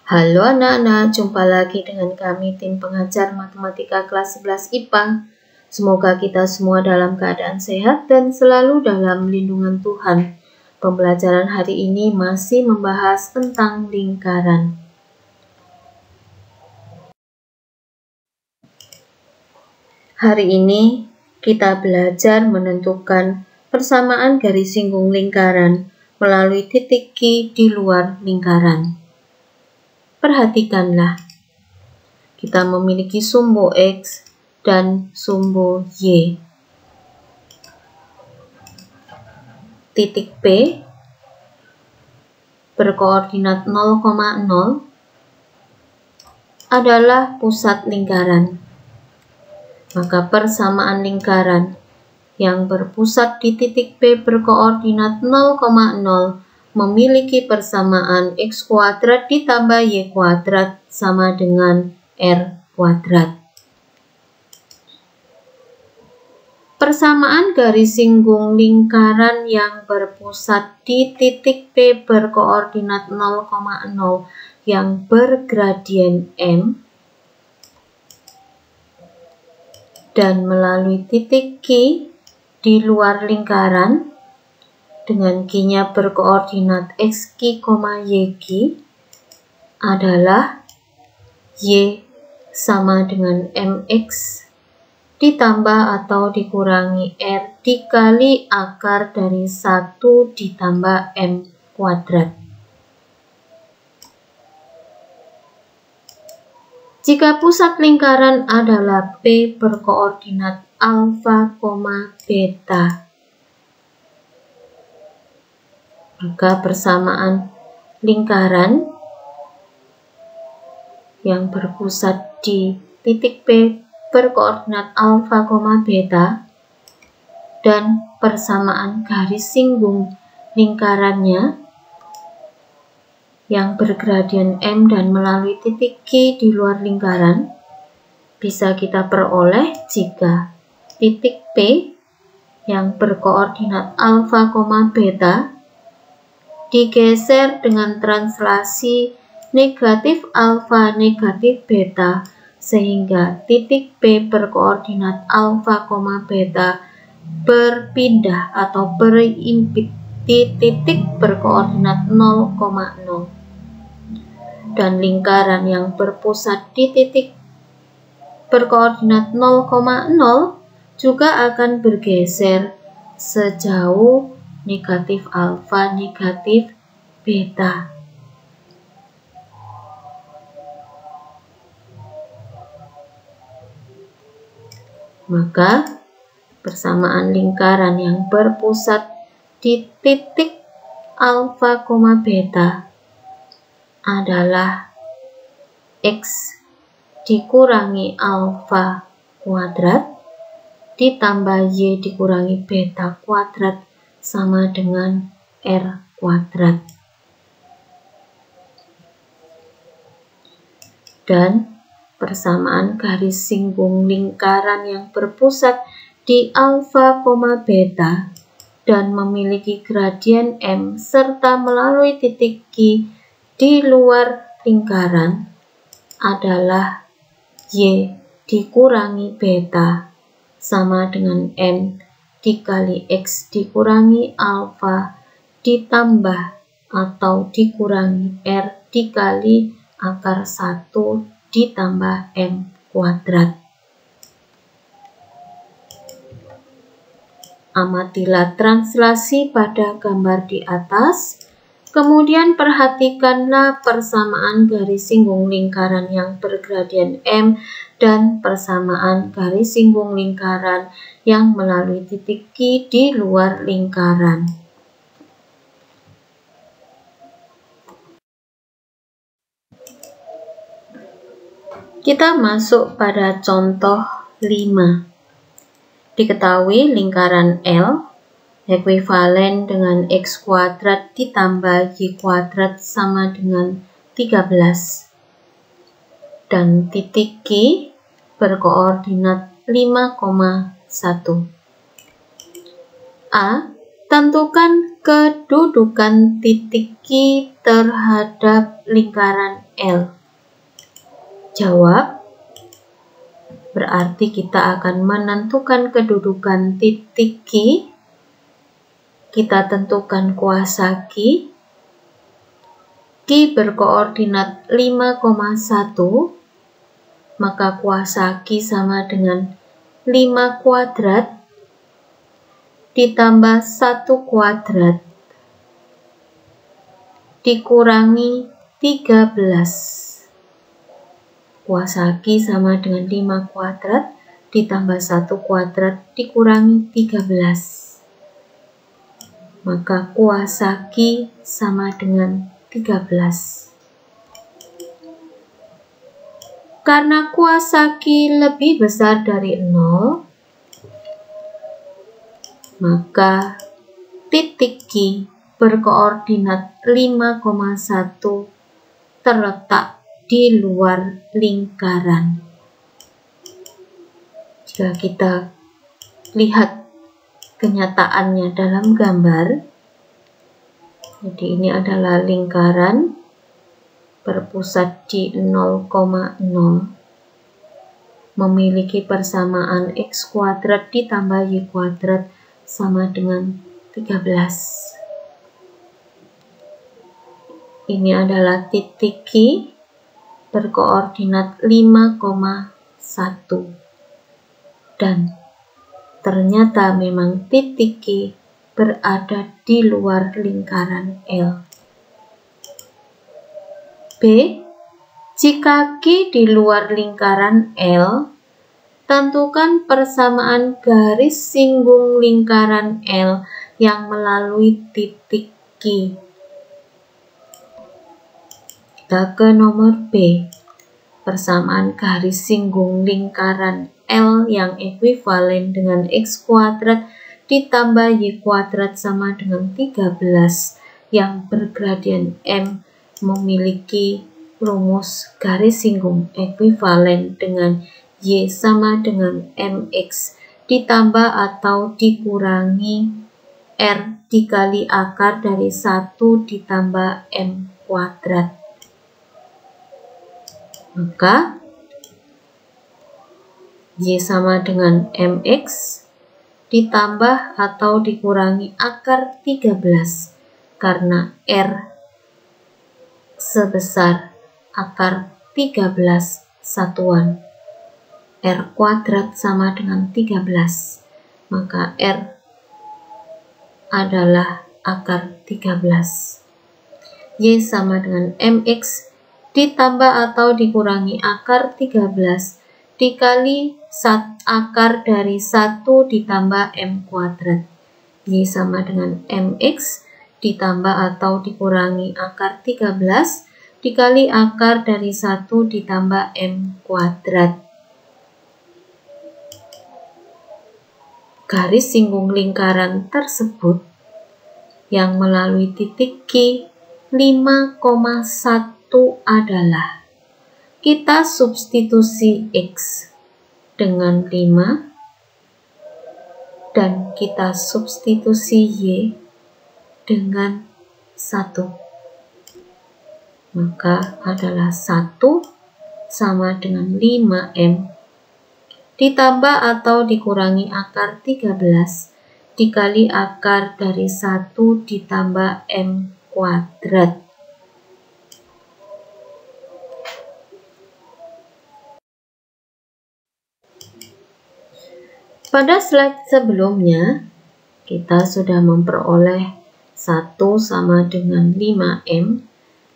Halo anak-anak, jumpa lagi dengan kami tim pengajar matematika kelas 11 IPA. Semoga kita semua dalam keadaan sehat dan selalu dalam lindungan Tuhan. Pembelajaran hari ini masih membahas tentang lingkaran. Hari ini kita belajar menentukan persamaan garis singgung lingkaran melalui titik Q di luar lingkaran. Perhatikanlah, kita memiliki sumbu X dan sumbu Y. Titik P berkoordinat 0,0 adalah pusat lingkaran. Maka persamaan lingkaran yang berpusat di titik P berkoordinat 0,0 memiliki persamaan X kuadrat ditambah Y kuadrat sama dengan R kuadrat. Persamaan garis singgung lingkaran yang berpusat di titik P berkoordinat 0,0 yang bergradien M dan melalui titik Q di luar lingkaran dengan Q-nya berkoordinat XQ, YQ adalah Y sama dengan MX ditambah atau dikurangi R dikali akar dari 1 ditambah M kuadrat. Jika pusat lingkaran adalah P berkoordinat alfa, beta, maka persamaan lingkaran yang berpusat di titik P berkoordinat alfa, beta dan persamaan garis singgung lingkarannya yang bergradien M dan melalui titik Q di luar lingkaran bisa kita peroleh jika titik P yang berkoordinat alfa, beta digeser dengan translasi negatif alfa, negatif beta, sehingga titik P berkoordinat alfa, beta berpindah atau berimpit di titik berkoordinat 0,0. Dan lingkaran yang berpusat di titik berkoordinat 0,0 juga akan bergeser sejauh negatif alfa, negatif beta. Maka persamaan lingkaran yang berpusat di titik alfa, beta adalah X dikurangi alfa kuadrat ditambah Y dikurangi beta kuadrat sama dengan R kuadrat. Dan persamaan garis singgung lingkaran yang berpusat di alfa, beta dan memiliki gradien M serta melalui titik Q di luar lingkaran adalah Y dikurangi beta sama dengan M dikali X dikurangi alfa ditambah atau dikurangi R dikali akar 1 ditambah M kuadrat. Amatilah translasi pada gambar di atas, kemudian perhatikanlah persamaan garis singgung lingkaran yang bergradien M dan persamaan garis singgung lingkaran yang melalui titik Q di luar lingkaran. Kita masuk pada contoh 5. Diketahui lingkaran L ekuivalen dengan X kuadrat ditambah Y kuadrat sama dengan 13 dan titik Q berkoordinat 5,1. A Tentukan kedudukan titik Q terhadap lingkaran L. Jawab. Berarti kita akan menentukan kedudukan titik Q. Kita tentukan kuasa Q. Q berkoordinat 5,1. Maka kuasa Q sama dengan 5 kuadrat ditambah 1 kuadrat dikurangi 13. Kuasa Q sama dengan 5 kuadrat ditambah 1 kuadrat dikurangi 13. Maka kuasa Q sama dengan 13. Karena kuasa Q lebih besar dari 0, maka titik Q berkoordinat 5,1 terletak di luar lingkaran. Jika kita lihat kenyataannya dalam gambar, jadi ini adalah lingkaran berpusat di 0,0, memiliki persamaan X kuadrat ditambah Y kuadrat sama dengan 13. Ini adalah titik Q berkoordinat 5,1. Dan ternyata memang titik Q berada di luar lingkaran L. B. Jika Q di luar lingkaran L, tentukan persamaan garis singgung lingkaran L yang melalui titik Q. Kita ke nomor B. Persamaan garis singgung lingkaran L yang ekuivalen dengan X kuadrat ditambah Y kuadrat sama dengan 13 yang bergradian M memiliki rumus garis singgung ekuivalen dengan Y sama dengan MX ditambah atau dikurangi R dikali akar dari 1 ditambah M kuadrat. Maka Y sama dengan MX ditambah atau dikurangi akar 13 karena R sebesar akar 13 satuan. R kuadrat sama dengan 13, maka R adalah akar 13. Y sama dengan MX ditambah atau dikurangi akar 13 dikali akar dari 1 ditambah M kuadrat. Y sama dengan MX ditambah atau dikurangi akar 13 dikali akar dari 1 ditambah M kuadrat. Garis singgung lingkaran tersebut yang melalui titik Q 5,1 adalah, kita substitusi X dengan 5 dan kita substitusi Y dengan 1. Maka adalah 1 sama dengan 5M ditambah atau dikurangi akar 13 dikali akar dari 1 ditambah M kuadrat. Pada slide sebelumnya, kita sudah memperoleh 1 sama dengan 5M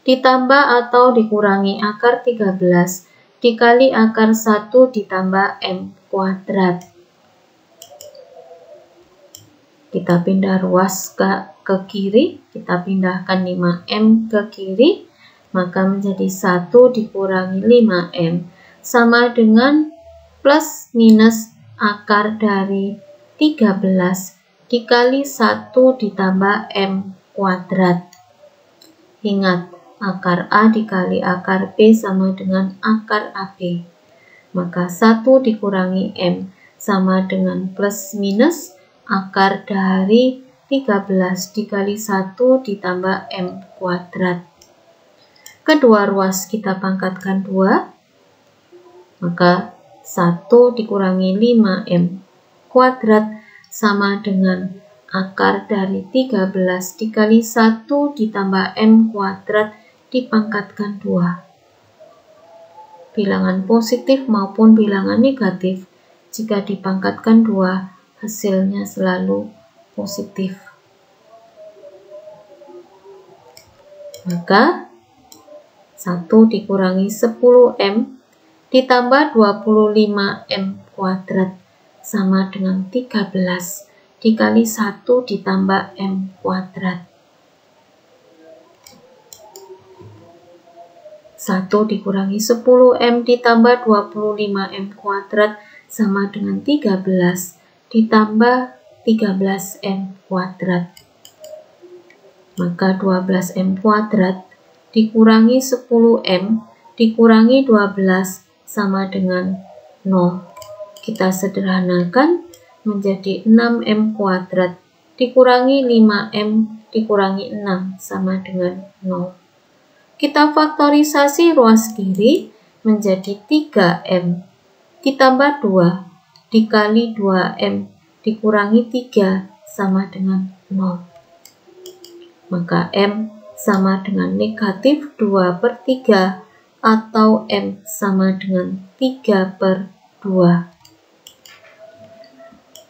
ditambah atau dikurangi akar 13 dikali akar 1 ditambah M kuadrat. Kita pindah ruas ke kiri, kita pindahkan 5M ke kiri, maka menjadi 1 dikurangi 5M sama dengan plus minus akar dari 13 dikali 1 ditambah M kuadrat. Ingat, akar A dikali akar B sama dengan akar AB. Maka 1 dikurangi M sama dengan plus minus akar dari 13 dikali 1 ditambah M kuadrat. Kedua ruas kita pangkatkan 2, maka 1 dikurangi 5M kuadrat sama dengan akar dari 13 dikali 1 ditambah M kuadrat dipangkatkan 2. Bilangan positif maupun bilangan negatif, jika dipangkatkan 2, hasilnya selalu positif. Maka 1 dikurangi 10M ditambah 25M kuadrat sama dengan 13 dikali 1 ditambah M kuadrat. 1 dikurangi 10M ditambah 25M kuadrat sama dengan 13 ditambah 13M kuadrat. Maka 12M kuadrat dikurangi 10M dikurangi 12 sama dengan 0. Kita sederhanakan menjadi 6M kuadrat dikurangi 5M dikurangi 6 sama dengan 0. Kita faktorisasi ruas kiri menjadi 3M ditambah 2 dikali 2M dikurangi 3 sama dengan 0. Maka M sama dengan negatif 2/3 atau M sama dengan 3/2.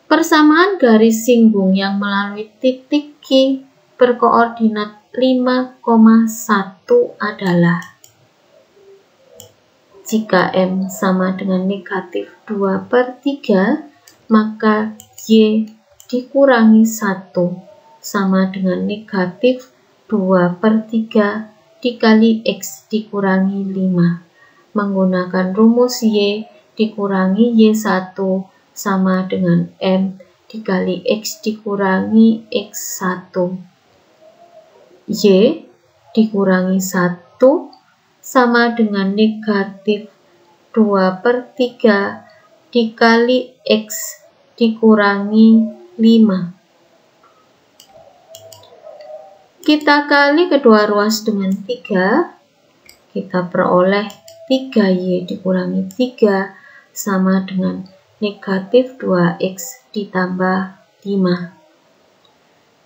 Persamaan garis singgung yang melalui titik Q berkoordinat 5,1 adalah jika M sama dengan negatif 2/3, maka Y dikurangi 1 sama dengan negatif 2/3 dikali X dikurangi 5. Menggunakan rumus Y dikurangi Y1 sama dengan M dikali X dikurangi X1. Y dikurangi 1 sama dengan negatif 2/3 dikali X dikurangi 5. Kita kali kedua ruas dengan 3, kita peroleh 3Y dikurangi 3 sama dengan negatif 2X ditambah 5.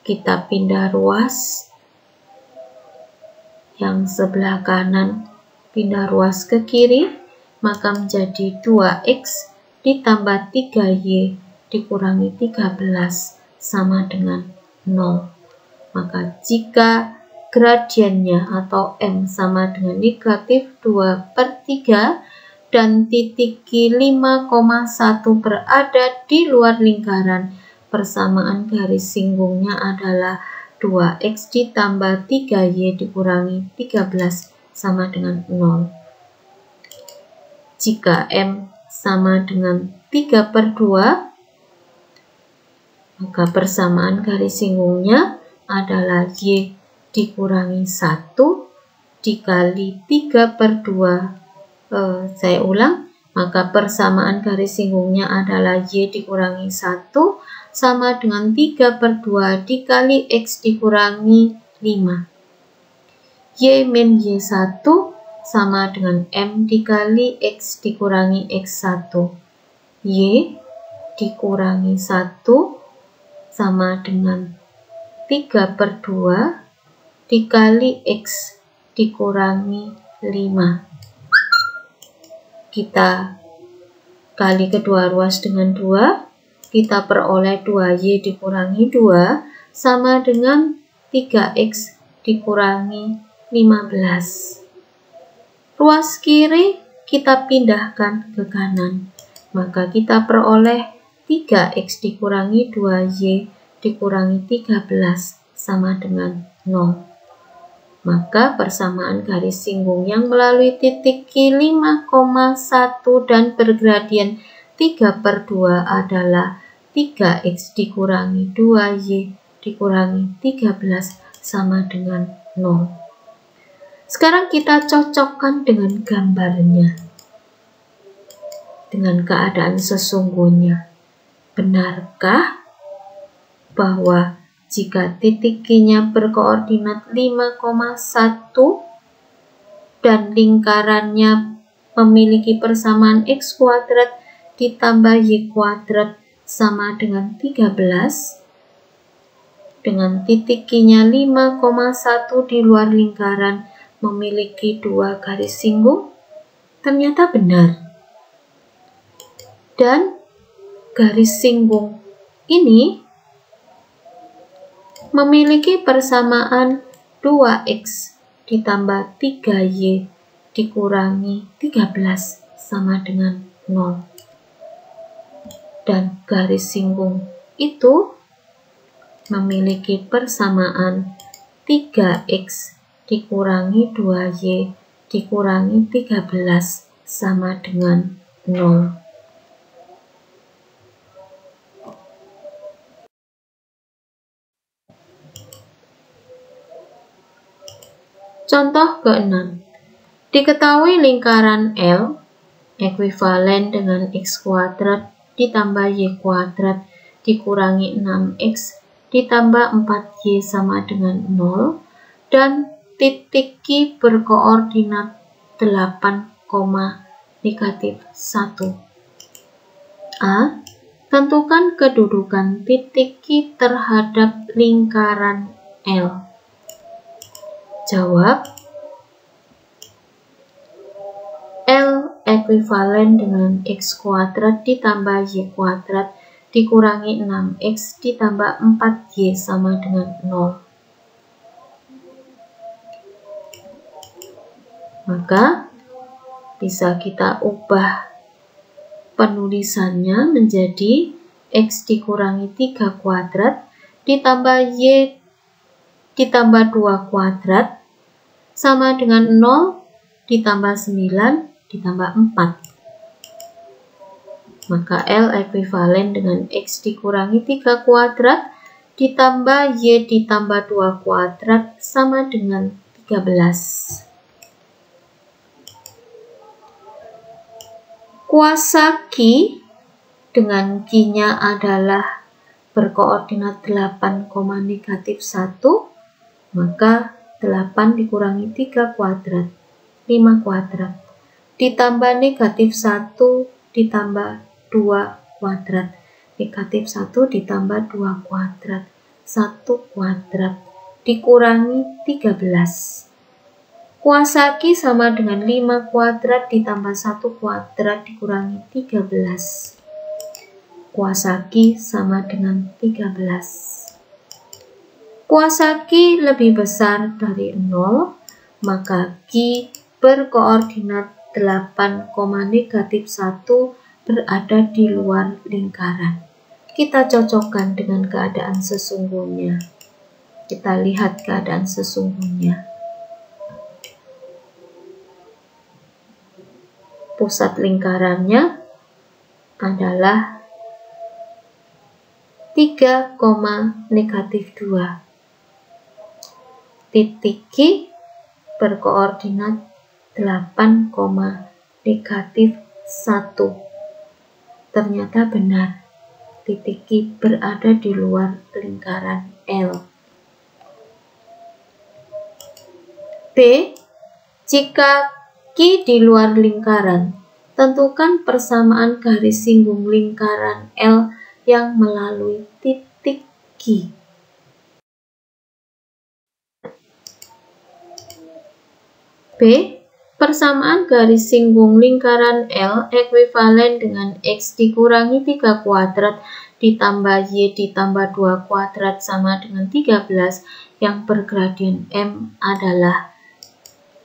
Kita pindah ruas. Yang sebelah kanan pindah ruas ke kiri, maka menjadi 2X ditambah 3Y dikurangi 13 sama dengan 0. Maka jika gradiennya atau M sama dengan negatif 2/3 dan titik Q 5,1 berada di luar lingkaran, persamaan garis singgungnya adalah 2X ditambah 3Y dikurangi 13 sama dengan 0. Jika M sama dengan 3/2, maka persamaan garis singgungnya adalah Y dikurangi 1 dikali 3/2. Saya ulang, maka persamaan garis singgungnya adalah Y dikurangi 1 sama dengan 3/2 dikali X dikurangi 5. Y min Y1 sama dengan M dikali X dikurangi X1. Y dikurangi 1 sama dengan 3/2 dikali X dikurangi 5. Kita kali kedua ruas dengan 2. Kita peroleh 2Y dikurangi 2 sama dengan 3X dikurangi 15. Ruas kiri kita pindahkan ke kanan, maka kita peroleh 3X dikurangi 2Y dikurangi 13 sama dengan 0. Maka persamaan garis singgung yang melalui titik Q 5,1 dan bergradien 3/2 adalah 3X dikurangi 2Y dikurangi 13 sama dengan 0. Sekarang kita cocokkan dengan gambarnya, dengan keadaan sesungguhnya. Benarkah bahwa jika titik Q-nya berkoordinat 5,1 dan lingkarannya memiliki persamaan X kuadrat ditambah Y kuadrat sama dengan 13, dengan titik Q-nya 5,1 di luar lingkaran memiliki 2 garis singgung, ternyata benar. Dan garis singgung ini memiliki persamaan 2X ditambah 3Y dikurangi 13 sama dengan 0. Dan garis singgung itu memiliki persamaan 3X dikurangi 2Y dikurangi 13 sama dengan 0. Contoh ke-6. Diketahui lingkaran L ekuivalen dengan X kuadrat ditambah Y kuadrat dikurangi 6X ditambah 4Y sama dengan 0 dan titik Q berkoordinat 8, -1. A. Tentukan kedudukan titik Q terhadap lingkaran L. Jawab, L ekuivalen dengan X kuadrat ditambah Y kuadrat dikurangi 6X ditambah 4Y sama dengan 0. Maka bisa kita ubah penulisannya menjadi X dikurangi 3 kuadrat ditambah Y ditambah 2 kuadrat sama dengan 0 ditambah 9 ditambah 4. Maka L ekuivalen dengan X dikurangi 3 kuadrat ditambah Y ditambah 2 kuadrat sama dengan 13. Kuasa Q dengan Q-nya adalah berkoordinat 8, -1, maka 8 dikurangi 3 kuadrat, 5 kuadrat, ditambah -1 ditambah 2 kuadrat, -1 ditambah 2 kuadrat, 1 kuadrat, dikurangi 13. Kuasa Q sama dengan 5 kuadrat ditambah 1 kuadrat dikurangi 13. Kuasa Q sama dengan 13. Kuasa Q lebih besar dari 0, maka Q berkoordinat 8, -1 berada di luar lingkaran. Kita cocokkan dengan keadaan sesungguhnya. Kita lihat keadaan sesungguhnya. Pusat lingkarannya adalah 3, -2. Titik Q berkoordinat 8, -1. Ternyata benar, titik Q berada di luar lingkaran L. B. Jika Q di luar lingkaran, tentukan persamaan garis singgung lingkaran L yang melalui titik Q. B. Persamaan garis singgung lingkaran L ekuivalen dengan X dikurangi 3 kuadrat ditambah Y ditambah 2 kuadrat sama dengan 13 yang bergradien M adalah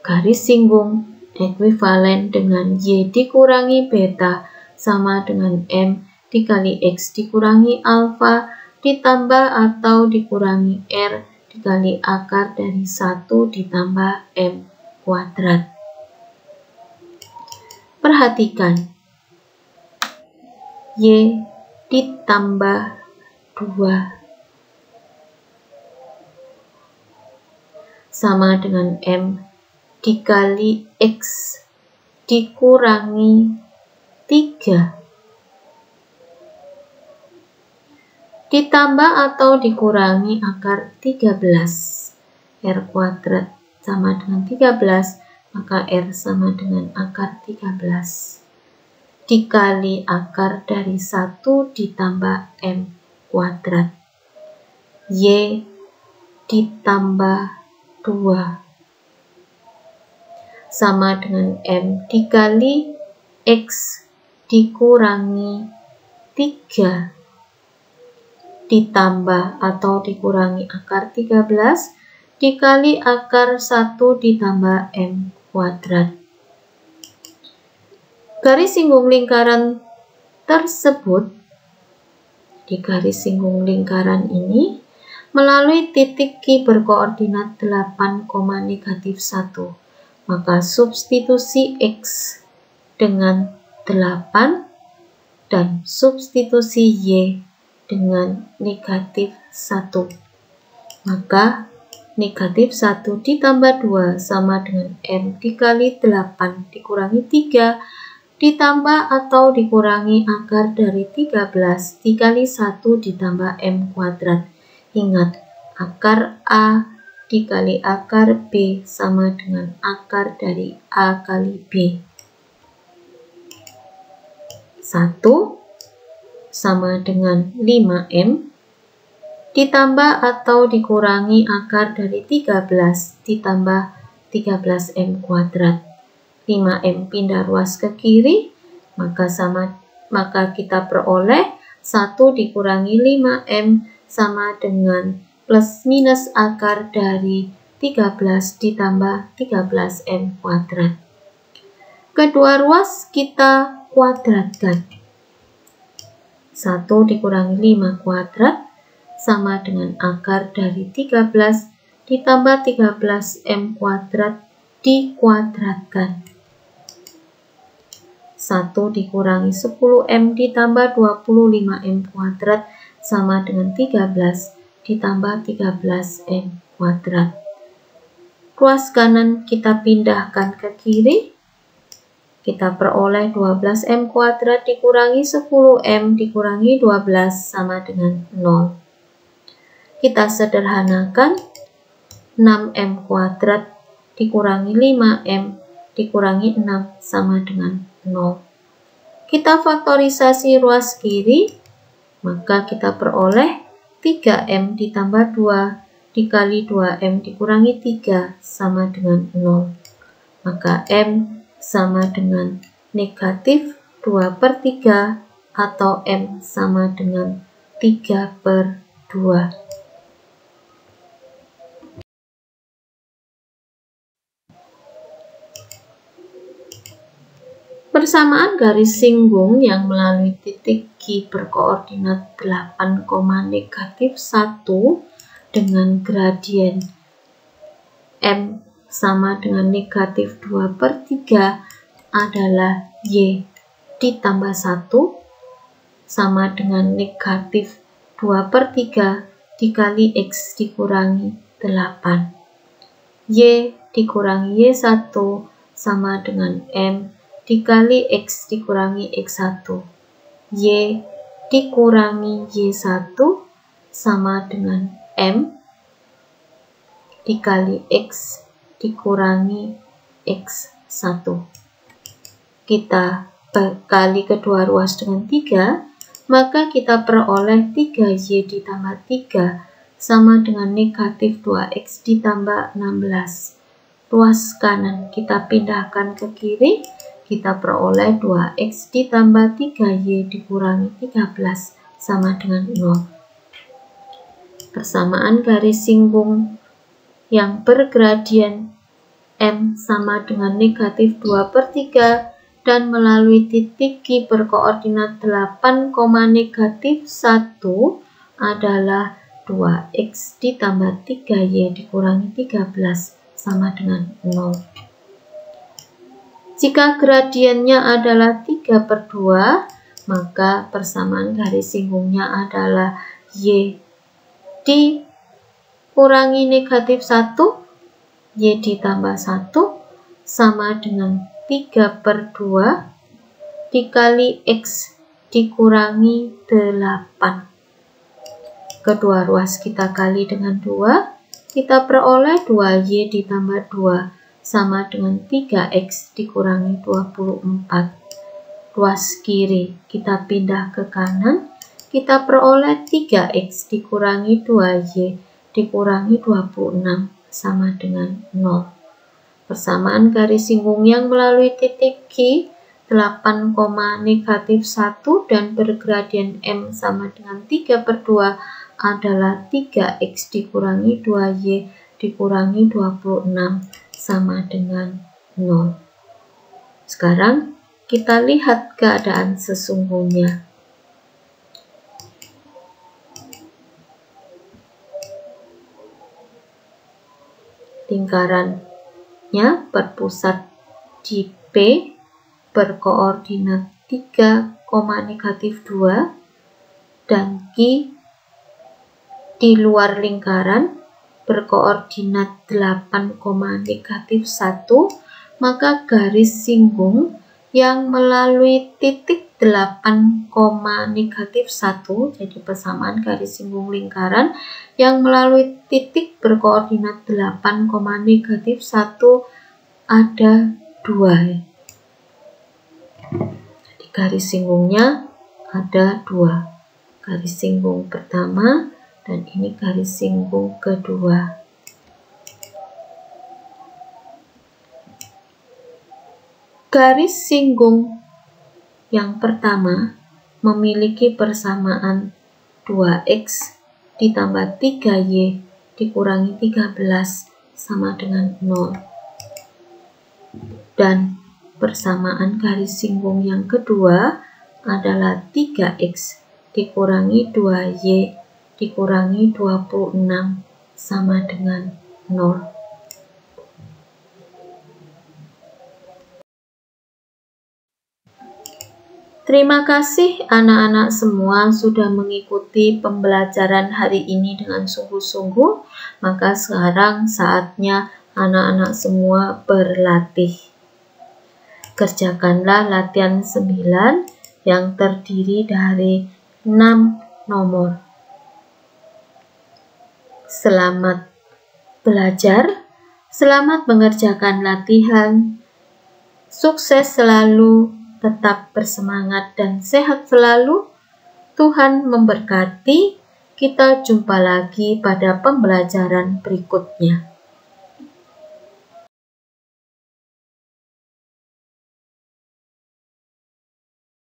garis singgung ekuivalen dengan Y dikurangi beta sama dengan M dikali X dikurangi alfa ditambah atau dikurangi R dikali akar dari 1 ditambah M kuadrat. Perhatikan, Y ditambah 2 sama dengan M dikali X dikurangi 3 ditambah atau dikurangi akar 13. R kuadrat sama dengan 13, maka R sama dengan akar 13. Dikali akar dari 1 ditambah M kuadrat. Y ditambah 2 sama dengan M dikali X dikurangi 3 ditambah atau dikurangi akar 13 dikali akar 1 ditambah M kuadrat. Garis singgung lingkaran tersebut, di garis singgung lingkaran ini, melalui titik Q berkoordinat 8, negatif 1. Maka substitusi X dengan 8 dan substitusi Y dengan negatif 1. Maka negatif 1 ditambah 2 sama dengan M dikali 8 dikurangi 3 ditambah atau dikurangi akar dari 13 dikali 1 ditambah M kuadrat. Ingat, akar A dikali akar B sama dengan akar dari A kali B. 1 sama dengan 5M ditambah atau dikurangi akar dari 13 ditambah 13M kuadrat. 5M pindah ruas ke kiri, maka kita peroleh 1 dikurangi 5M sama dengan plus minus akar dari 13 ditambah 13M kuadrat. Kedua ruas kita kuadratkan. 1 dikurangi 5 kuadrat sama dengan akar dari 13 ditambah 13M kuadrat dikuadratkan. 1 dikurangi 10M ditambah 25M kuadrat sama dengan 13 ditambah 13M kuadrat. Ruas kanan kita pindahkan ke kiri. Kita peroleh 12M kuadrat dikurangi 10M dikurangi 12 sama dengan 0. Kita sederhanakan. 6M kuadrat dikurangi 5M dikurangi 6 sama dengan 0. Kita faktorisasi ruas kiri, maka kita peroleh 3M ditambah 2 dikali 2M dikurangi 3 sama dengan 0. Maka M sama dengan negatif 2/3 atau M sama dengan 3/2. Persamaan garis singgung yang melalui titik Q berkoordinat 8, negatif 1 dengan gradien M sama dengan negatif 2/3 adalah Y ditambah 1 sama dengan negatif 2/3 dikali X dikurangi 8. Y dikurangi Y1 sama dengan M dikali X dikurangi X1. Y dikurangi Y1 sama dengan M dikali X dikurangi X1. Kita kali kedua ruas dengan 3, maka kita peroleh 3Y ditambah 3 sama dengan negatif 2X ditambah 16. Ruas kanan kita pindahkan ke kiri, kita peroleh 2X ditambah 3Y dikurangi 13 sama dengan 0. Persamaan garis singgung yang bergradien M sama dengan negatif 2/3 dan melalui titik Q berkoordinat 8, negatif 1 adalah 2X ditambah 3Y dikurangi 13 sama dengan 0. Jika gradiennya adalah 3/2, maka persamaan garis singgungnya adalah Y dikurangi negatif 1, Y ditambah 1 sama dengan 3/2 dikali X dikurangi 8. Kedua ruas kita kali dengan 2, kita peroleh 2Y ditambah 2 sama dengan 3X dikurangi 24. Ruas kiri kita pindah ke kanan, kita peroleh 3X dikurangi 2Y dikurangi 26 sama dengan 0. Persamaan garis singgung yang melalui titik Q 8, -1 dan bergradian M sama dengan 3/2 adalah 3X dikurangi 2Y dikurangi 26 sama dengan 0. Sekarang kita lihat keadaan sesungguhnya. Lingkarannya berpusat di P berkoordinat 3, -2 dan Q di luar lingkaran berkoordinat 8, -1, maka garis singgung yang melalui titik 8, -1, jadi persamaan garis singgung lingkaran yang melalui titik berkoordinat 8, -1 ada 2. Jadi garis singgungnya ada 2. Garis singgung pertama dan ini garis singgung kedua. Garis singgung yang pertama memiliki persamaan 2X ditambah 3Y dikurangi 13 sama dengan 0. Dan persamaan garis singgung yang kedua adalah 3X dikurangi 2Y dikurangi 26 sama dengan 0. Terima kasih anak-anak semua sudah mengikuti pembelajaran hari ini dengan sungguh-sungguh. Maka sekarang saatnya anak-anak semua berlatih. Kerjakanlah latihan 9 yang terdiri dari 6 nomor. Selamat belajar, selamat mengerjakan latihan. Sukses selalu. Tetap bersemangat dan sehat selalu. Tuhan memberkati. Kita jumpa lagi pada pembelajaran berikutnya.